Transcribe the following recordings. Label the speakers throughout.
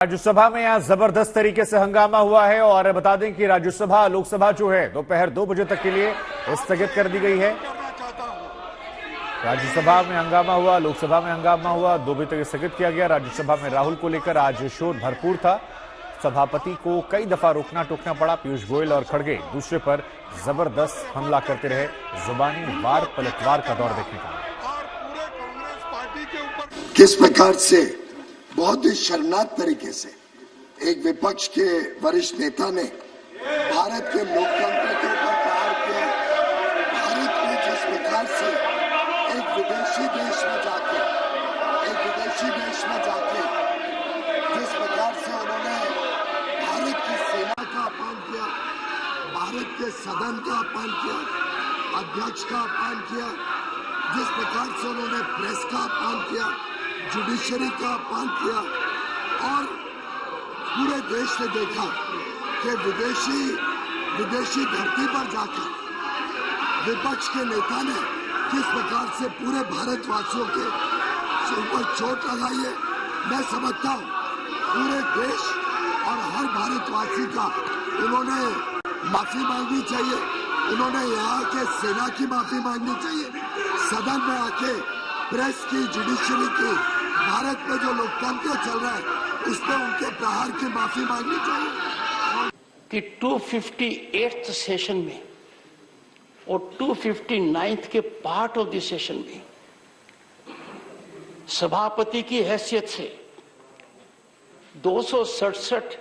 Speaker 1: राज्यसभा में यहाँ जबरदस्त तरीके से हंगामा हुआ है और बता दें कि राज्यसभा लोकसभा जो है दोपहर 2 बजे तक के लिए स्थगित कर दी गई है। राज्यसभा में हंगामा हुआ, लोकसभा में हंगामा हुआ, 2 बजे तक स्थगित किया गया। राज्यसभा में राहुल को लेकर आज शोर भरपूर था। सभापति को कई दफा रोकना टोकना पड़ा। पीयूष गोयल और खड़गे दूसरे पर जबरदस्त हमला करते रहे। जुबानी वार पलटवार का दौर देखने का
Speaker 2: किस प्रकार से बहुत ही शर्मनाक तरीके से एक विपक्ष के वरिष्ठ नेता ने भारत के लोकतंत्र के ऊपर प्रहार किया। भारत में जिस प्रकार से एक विदेशी देश में जाके जिस प्रकार से उन्होंने भारत की सेना का अपमान किया, भारत के सदन का अपमान किया, अध्यक्ष का अपमान किया, जिस प्रकार से उन्होंने प्रेस का अपमान किया, जुडिशरी का अपमान किया और पूरे देश ने देखा कि विदेशी धरती पर जाकर विपक्ष के नेता ने किस प्रकार से पूरे भारतवासियों के ऊपर चोट लगाई है। मैं समझता हूँ पूरे देश और हर भारतवासी का उन्होंने माफी मांगनी चाहिए। उन्होंने यहाँ के सेना की माफी मांगनी चाहिए, सदन में आके प्रेस की, जुडिशरी की, भारत में जो लोकतंत्र चल रहा है उसमें उनके प्रहार की माफी मांगनी चाहिए।
Speaker 3: कि 258th सेशन में और 259th के पार्ट ऑफ द सेशन में सभापति की हैसियत से 267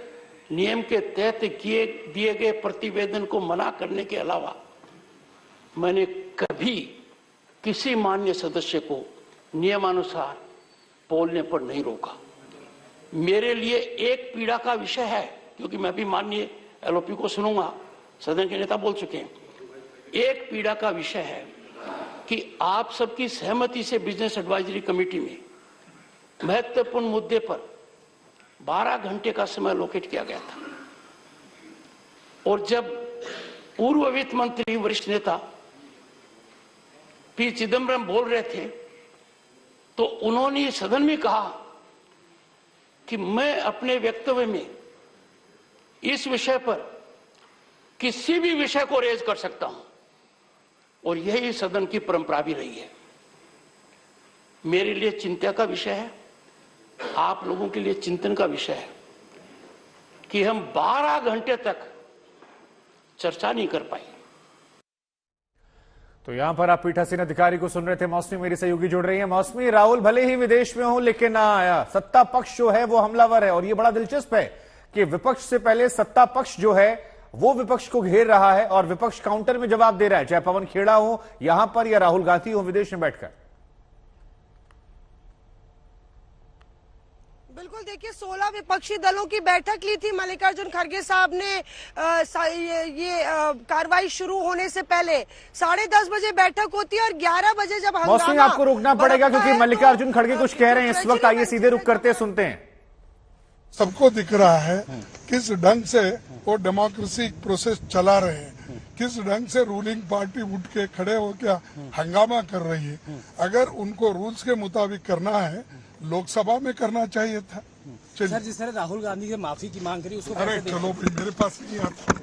Speaker 3: नियम के तहत दिए गए प्रतिवेदन को मना करने के अलावा मैंने कभी किसी माननीय सदस्य को नियमानुसार बोलने पर नहीं रोका। मेरे लिए एक पीड़ा का विषय है, क्योंकि मैं भी माननीय एलओपी को सुनूंगा, सदन के नेता बोल चुके हैं। एक पीड़ा का विषय है कि आप सबकी सहमति से बिजनेस एडवाइजरी कमेटी में महत्वपूर्ण मुद्दे पर 12 घंटे का समय लोकेट किया गया था और जब पूर्व वित्त मंत्री वरिष्ठ नेता पी चिदम्बरम बोल रहे थे तो उन्होंने सदन में कहा कि मैं अपने वक्तव्य में इस विषय पर किसी भी विषय को रेज कर सकता हूं और यही सदन की परंपरा भी रही है। मेरे लिए चिंता का विषय है, आप लोगों के लिए चिंतन का विषय है कि हम 12 घंटे तक चर्चा नहीं कर पाए।
Speaker 1: तो यहां पर आप पीठासीन अधिकारी को सुन रहे थे। मौसमी मेरी सहयोगी जुड़ रही है। मौसमी, राहुल भले ही विदेश में हो लेकिन सत्ता पक्ष जो है वो हमलावर है और ये बड़ा दिलचस्प है कि विपक्ष से पहले सत्ता पक्ष जो है वो विपक्ष को घेर रहा है और विपक्ष काउंटर में जवाब दे रहा है, चाहे पवन खेड़ा हो यहां पर या राहुल गांधी हो विदेश में बैठकर।
Speaker 4: बिल्कुल, देखिए 16 विपक्षी दलों की बैठक ली थी मल्लिकार्जुन खड़गे साहब ने। ये कार्रवाई शुरू होने से पहले 10:30 बजे बैठक होती है और 11 बजे जब
Speaker 1: हंगामा आपको रुकना पड़ेगा क्योंकि मल्लिकार्जुन खड़गे कुछ कह रहे हैं इस वक्त। आइए सीधे रुक करते सुनते हैं।
Speaker 5: सबको दिख रहा है किस ढंग से वो डेमोक्रेसी प्रोसेस चला रहे हैं, किस ढंग से रूलिंग पार्टी उठ के खड़े होकर हंगामा कर रही है। अगर उनको रूल्स के मुताबिक करना है लोकसभा में करना चाहिए था।
Speaker 6: सर, जिस तरह राहुल गांधी से माफी की मांग करी उसको
Speaker 5: अरे चलो मेरे पास नहीं आता।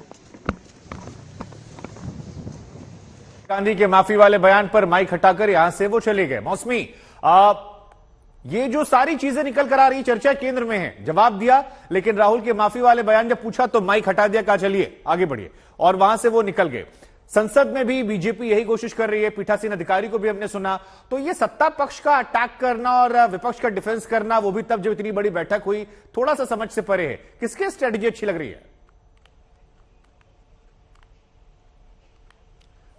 Speaker 1: गांधी के माफी वाले बयान पर माइक हटाकर यहां से वो चले गए। मौसमी, ये जो सारी चीजें निकल कर आ रही, चर्चा केंद्र में है, जवाब दिया लेकिन राहुल के माफी वाले बयान जब पूछा तो माइक हटा दिया, कहा चलिए आगे बढ़िए और वहां से वो निकल गए। संसद में भी बीजेपी यही कोशिश कर रही है, पीठासीन अधिकारी को भी हमने सुना। तो ये सत्ता पक्ष का अटैक करना और विपक्ष का डिफेंस करना, वो भी तब जब इतनी बड़ी बैठक हुई, थोड़ा सा समझ से परे है। किसकी स्ट्रेटेजी अच्छी लग रही है?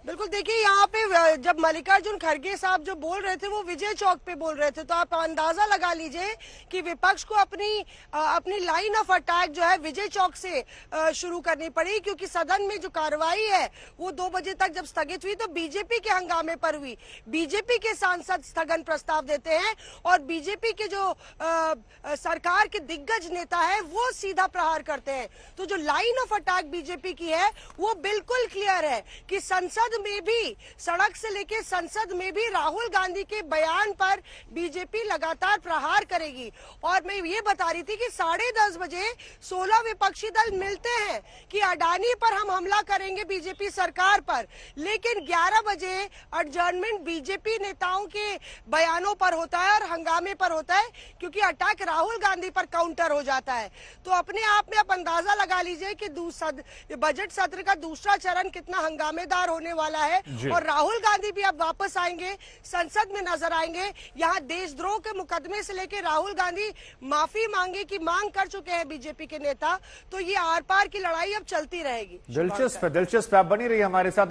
Speaker 4: बिल्कुल, देखिए यहाँ पे जब मल्लिकार्जुन खड़गे साहब जो बोल रहे थे वो विजय चौक पे बोल रहे थे, तो आप अंदाजा लगा लीजिए कि विपक्ष को अपनी लाइन ऑफ अटैक जो है विजय चौक से शुरू करनी पड़ी, क्योंकि सदन में जो कार्रवाई है वो 2 बजे तक जब स्थगित हुई तो बीजेपी के हंगामे पर हुई। बीजेपी के सांसद स्थगन प्रस्ताव देते हैं और बीजेपी के जो सरकार के दिग्गज नेता है वो सीधा प्रहार करते हैं। तो जो लाइन ऑफ अटैक बीजेपी की है वो बिल्कुल क्लियर है कि संसद में भी सड़क से लेके संसद में भी राहुल गांधी के बयान पर बीजेपी लगातार प्रहार करेगी। और मैं ये बता रही थी कि 10:30 बजे 16 विपक्षी दल मिलते हैं कि अडानी पर हम हमला करेंगे बीजेपी सरकार पर, लेकिन 11 बजे एडजर्नमेंट बीजेपी नेताओं के बयानों पर होता है और हंगामे पर होता है, क्योंकि अटैक राहुल गांधी पर काउंटर हो जाता है। तो अपने आप में आप अंदाजा लगा लीजिए कि बजट सत्र का दूसरा चरण कितना हंगामेदार होने वाला है। और राहुल गांधी भी अब वापस आएंगे, संसद में नजर आएंगे। यहाँ देशद्रोह के मुकदमे से लेकर राहुल गांधी माफी मांगे की मांग कर चुके हैं बीजेपी के नेता। तो ये आर पार की लड़ाई अब चलती रहेगी।
Speaker 1: दिलचस्प है, आप बनी रही हमारे साथ।